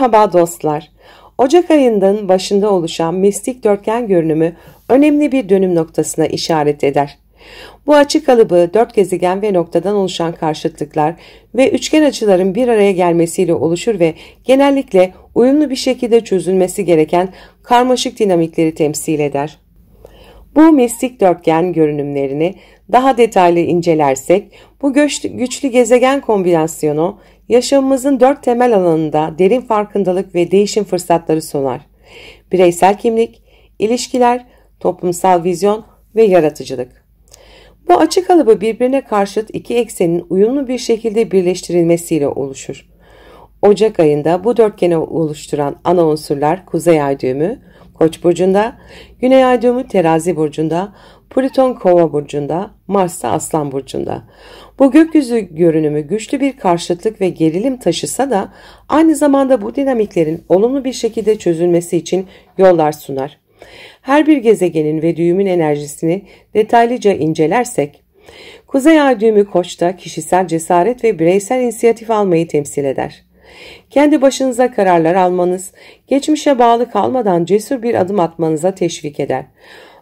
Merhaba dostlar. Ocak ayının başında oluşan mistik dörtgen görünümü önemli bir dönüm noktasına işaret eder. Bu açı kalıbı dört gezegen ve noktadan oluşan karşıtlıklar ve üçgen açıların bir araya gelmesiyle oluşur ve genellikle uyumlu bir şekilde çözülmesi gereken karmaşık dinamikleri temsil eder. Bu mistik dörtgen görünümlerini daha detaylı incelersek, bu güçlü gezegen kombinasyonu yaşamımızın dört temel alanında derin farkındalık ve değişim fırsatları sunar. Bireysel kimlik, ilişkiler, toplumsal vizyon ve yaratıcılık. Bu açı kalıbı birbirine karşıt iki eksenin uyumlu bir şekilde birleştirilmesiyle oluşur. Ocak ayında bu dörtgeni oluşturan ana unsurlar Kuzey Ay düğümü Koç burcunda, Güney Ay düğümü Terazi burcunda, Plüton Kova burcunda, Mars da Aslan burcunda. Bu gökyüzü görünümü güçlü bir karşıtlık ve gerilim taşısa da aynı zamanda bu dinamiklerin olumlu bir şekilde çözülmesi için yollar sunar. Her bir gezegenin ve düğümün enerjisini detaylıca incelersek, Kuzey Ay düğümü Koç'ta kişisel cesaret ve bireysel inisiyatif almayı temsil eder. Kendi başınıza kararlar almanız, geçmişe bağlı kalmadan cesur bir adım atmanıza teşvik eder.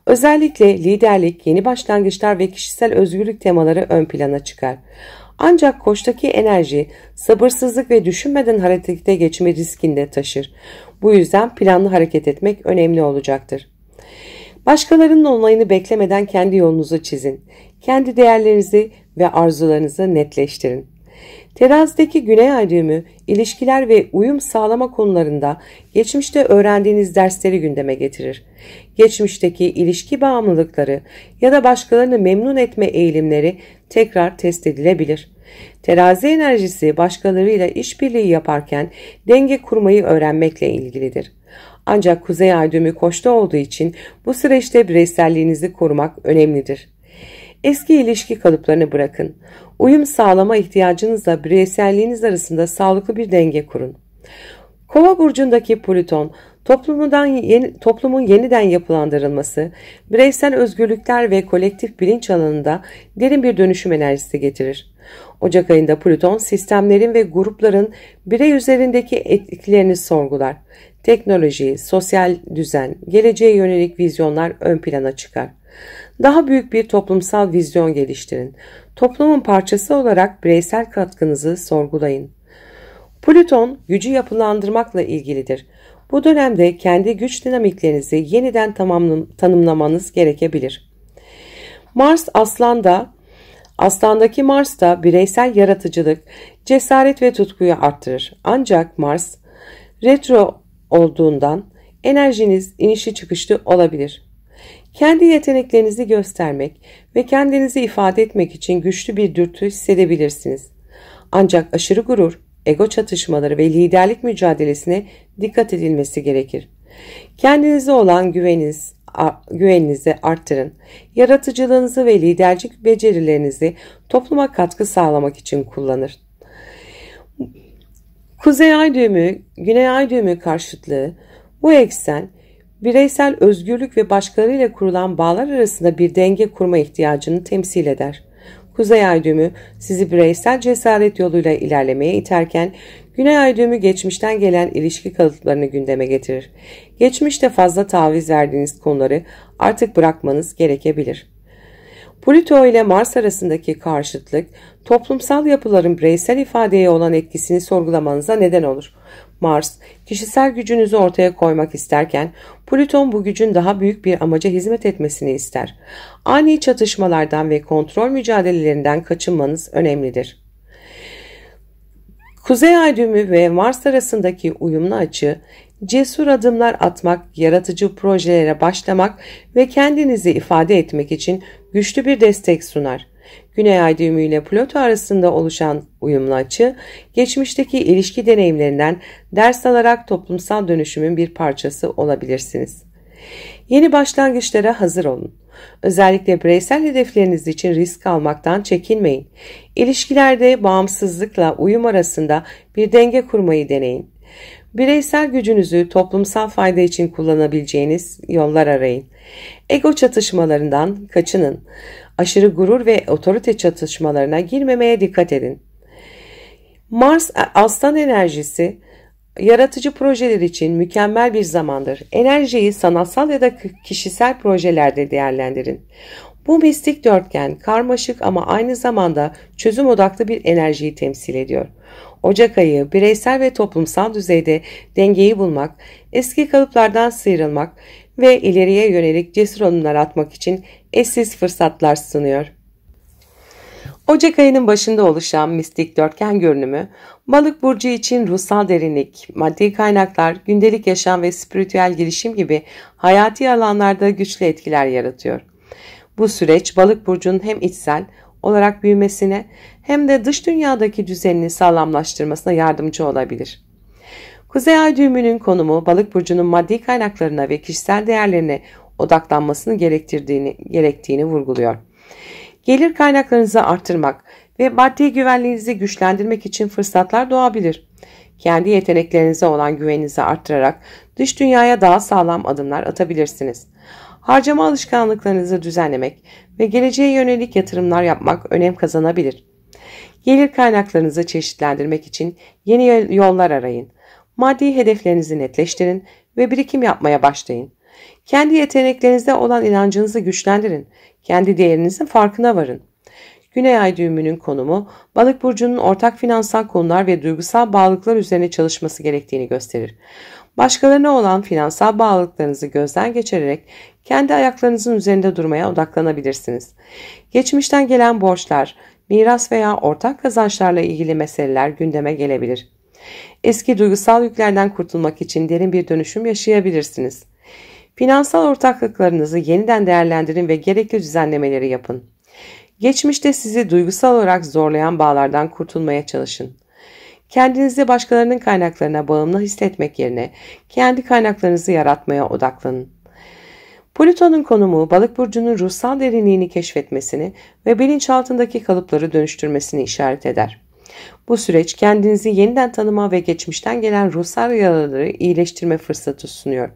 Özellikle liderlik, yeni başlangıçlar ve kişisel özgürlük temaları ön plana çıkar. Ancak Koç'taki enerji, sabırsızlık ve düşünmeden harekete geçme riskinde taşır. Bu yüzden planlı hareket etmek önemli olacaktır. Başkalarının onayını beklemeden kendi yolunuzu çizin. Kendi değerlerinizi ve arzularınızı netleştirin. Terazideki Güney Ay düğümü, ilişkiler ve uyum sağlama konularında geçmişte öğrendiğiniz dersleri gündeme getirir. Geçmişteki ilişki bağımlılıkları ya da başkalarını memnun etme eğilimleri tekrar test edilebilir. Terazi enerjisi başkalarıyla işbirliği yaparken denge kurmayı öğrenmekle ilgilidir. Ancak Kuzey Ay düğümü Koç'ta olduğu için bu süreçte bireyselliğinizi korumak önemlidir. Eski ilişki kalıplarını bırakın. Uyum sağlama ihtiyacınızla bireyselliğiniz arasında sağlıklı bir denge kurun. Kova burcundaki Plüton, toplumun yeniden yapılandırılması, bireysel özgürlükler ve kolektif bilinç alanında derin bir dönüşüm enerjisi getirir. Ocak ayında Plüton, sistemlerin ve grupların birey üzerindeki etkilerini sorgular. Teknoloji, sosyal düzen, geleceğe yönelik vizyonlar ön plana çıkar. Daha büyük bir toplumsal vizyon geliştirin. Toplumun parçası olarak bireysel katkınızı sorgulayın. Plüton gücü yapılandırmakla ilgilidir. Bu dönemde kendi güç dinamiklerinizi yeniden tanımlamanız gerekebilir. Mars Aslan'daki Mars da bireysel yaratıcılık, cesaret ve tutkuyu arttırır. Ancak Mars retro olduğundan enerjiniz inişi çıkışlı olabilir. Kendi yeteneklerinizi göstermek ve kendinizi ifade etmek için güçlü bir dürtü hissedebilirsiniz. Ancak aşırı gurur, ego çatışmaları ve liderlik mücadelesine dikkat edilmesi gerekir. Kendinize olan güveninizi arttırın. Yaratıcılığınızı ve liderlik becerilerinizi topluma katkı sağlamak için kullanın. Kuzey Ay düğümü, Güney Ay düğümü karşıtlığı, bu eksen, bireysel özgürlük ve başkalarıyla kurulan bağlar arasında bir denge kurma ihtiyacını temsil eder. Kuzey Ay düğümü sizi bireysel cesaret yoluyla ilerlemeye iterken, Güney Ay düğümü geçmişten gelen ilişki kalıplarını gündeme getirir. Geçmişte fazla taviz verdiğiniz konuları artık bırakmanız gerekebilir. Plüto ile Mars arasındaki karşıtlık, toplumsal yapıların bireysel ifadeye olan etkisini sorgulamanıza neden olur. Mars, kişisel gücünüzü ortaya koymak isterken, Plüton bu gücün daha büyük bir amaca hizmet etmesini ister. Ani çatışmalardan ve kontrol mücadelelerinden kaçınmanız önemlidir. Kuzey Ay düğümü ve Mars arasındaki uyumlu açı, cesur adımlar atmak, yaratıcı projelere başlamak ve kendinizi ifade etmek için güçlü bir destek sunar. Güney Ay düğümü ile Plüto arasında oluşan uyumlu açı, geçmişteki ilişki deneyimlerinden ders alarak toplumsal dönüşümün bir parçası olabilirsiniz. Yeni başlangıçlara hazır olun. Özellikle bireysel hedefleriniz için risk almaktan çekinmeyin. İlişkilerde bağımsızlıkla uyum arasında bir denge kurmayı deneyin. Bireysel gücünüzü toplumsal fayda için kullanabileceğiniz yollar arayın. Ego çatışmalarından kaçının. Aşırı gurur ve otorite çatışmalarına girmemeye dikkat edin. Mars Aslan enerjisi Yaratıcı projeler için mükemmel bir zamandır. Enerjiyi sanatsal ya da kişisel projelerde değerlendirin. Bu mistik dörtgen karmaşık ama aynı zamanda çözüm odaklı bir enerjiyi temsil ediyor. Ocak ayı bireysel ve toplumsal düzeyde dengeyi bulmak, eski kalıplardan sıyrılmak ve ileriye yönelik cesur adımlar atmak için eşsiz fırsatlar sunuyor. Ocak ayının başında oluşan mistik dörtgen görünümü, Balık burcu için ruhsal derinlik, maddi kaynaklar, gündelik yaşam ve spiritüel gelişim gibi hayati alanlarda güçlü etkiler yaratıyor. Bu süreç Balık burcunun hem içsel olarak büyümesine hem de dış dünyadaki düzenini sağlamlaştırmasına yardımcı olabilir. Kuzey ay düğümünün konumu Balık burcunun maddi kaynaklarına ve kişisel değerlerine odaklanmasını gerektiğini vurguluyor. Gelir kaynaklarınızı artırmak ve maddi güvenliğinizi güçlendirmek için fırsatlar doğabilir. Kendi yeteneklerinize olan güveninizi artırarak dış dünyaya daha sağlam adımlar atabilirsiniz. Harcama alışkanlıklarınızı düzenlemek ve geleceğe yönelik yatırımlar yapmak önem kazanabilir. Gelir kaynaklarınızı çeşitlendirmek için yeni yollar arayın. Maddi hedeflerinizi netleştirin ve birikim yapmaya başlayın. Kendi yeteneklerinize olan inancınızı güçlendirin. Kendi değerinizin farkına varın. Güney ay düğümünün konumu, Balık burcunun ortak finansal konular ve duygusal bağlılıklar üzerine çalışması gerektiğini gösterir. Başkalarına olan finansal bağlılıklarınızı gözden geçirerek kendi ayaklarınızın üzerinde durmaya odaklanabilirsiniz. Geçmişten gelen borçlar, miras veya ortak kazançlarla ilgili meseleler gündeme gelebilir. Eski duygusal yüklerden kurtulmak için derin bir dönüşüm yaşayabilirsiniz. Finansal ortaklıklarınızı yeniden değerlendirin ve gerekli düzenlemeleri yapın. Geçmişte sizi duygusal olarak zorlayan bağlardan kurtulmaya çalışın. Kendinizi başkalarının kaynaklarına bağımlı hissetmek yerine kendi kaynaklarınızı yaratmaya odaklanın. Plüton'un konumu Balık burcunun ruhsal derinliğini keşfetmesini ve bilinçaltındaki kalıpları dönüştürmesini işaret eder. Bu süreç kendinizi yeniden tanıma ve geçmişten gelen ruhsal yaraları iyileştirme fırsatı sunuyor.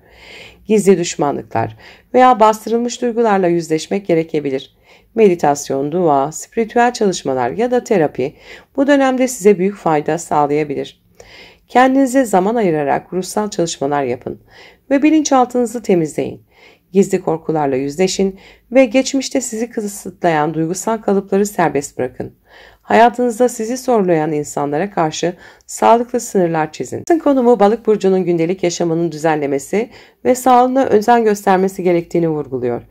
Gizli düşmanlıklar veya bastırılmış duygularla yüzleşmek gerekebilir. Meditasyon, dua, spiritüel çalışmalar ya da terapi bu dönemde size büyük fayda sağlayabilir. Kendinize zaman ayırarak ruhsal çalışmalar yapın ve bilinçaltınızı temizleyin. Gizli korkularla yüzleşin ve geçmişte sizi kısıtlayan duygusal kalıpları serbest bırakın. Hayatınızda sizi sorgulayan insanlara karşı sağlıklı sınırlar çizin. Konumu Balık burcunun gündelik yaşamının düzenlemesi ve sağlığına özen göstermesi gerektiğini vurguluyor.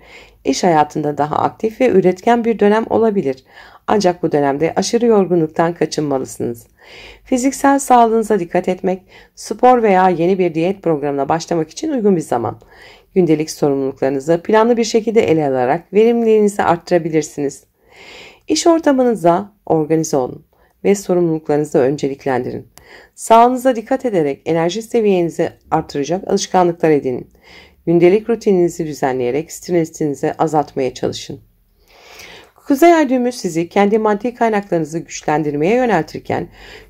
İş hayatında daha aktif ve üretken bir dönem olabilir. Ancak bu dönemde aşırı yorgunluktan kaçınmalısınız. Fiziksel sağlığınıza dikkat etmek, spor veya yeni bir diyet programına başlamak için uygun bir zaman. Gündelik sorumluluklarınızı planlı bir şekilde ele alarak verimliliğinizi arttırabilirsiniz. İş ortamınıza organize olun ve sorumluluklarınızı önceliklendirin. Sağlığınıza dikkat ederek enerji seviyenizi artıracak alışkanlıklar edinin. Gündelik rutininizi düzenleyerek stresinizi azaltmaya çalışın. Kuzey ay düğümü sizi kendi maddi kaynaklarınızı güçlendirmeye yöneltirken,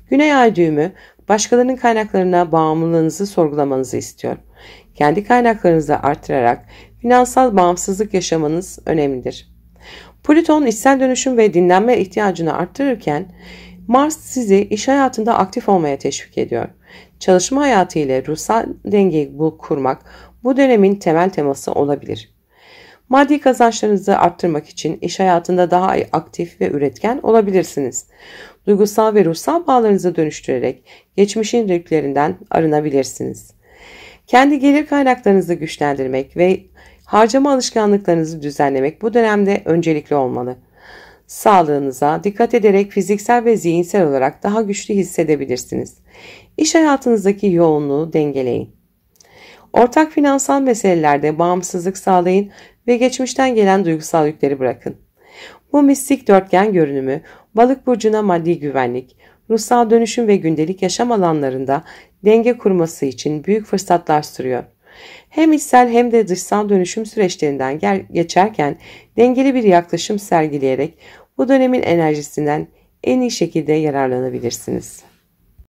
Güney ay düğümü başkalarının kaynaklarına bağımlılığınızı sorgulamanızı istiyor. Kendi kaynaklarınızı artırarak finansal bağımsızlık yaşamanız önemlidir. Plüton içsel dönüşüm ve dinlenme ihtiyacını arttırırken, Mars sizi iş hayatında aktif olmaya teşvik ediyor. Çalışma hayatı ile ruhsal dengeyi kurmak bu dönemin temel teması olabilir. Maddi kazançlarınızı arttırmak için iş hayatında daha aktif ve üretken olabilirsiniz. Duygusal ve ruhsal bağlarınızı dönüştürerek geçmişin yüklerinden arınabilirsiniz. Kendi gelir kaynaklarınızı güçlendirmek ve harcama alışkanlıklarınızı düzenlemek bu dönemde öncelikli olmalı. Sağlığınıza dikkat ederek fiziksel ve zihinsel olarak daha güçlü hissedebilirsiniz. İş hayatınızdaki yoğunluğu dengeleyin. Ortak finansal meselelerde bağımsızlık sağlayın ve geçmişten gelen duygusal yükleri bırakın. Bu mistik dörtgen görünümü Balık burcuna maddi güvenlik, ruhsal dönüşüm ve gündelik yaşam alanlarında denge kurması için büyük fırsatlar sunuyor. Hem içsel hem de dışsal dönüşüm süreçlerinden geçerken dengeli bir yaklaşım sergileyerek bu dönemin enerjisinden en iyi şekilde yararlanabilirsiniz.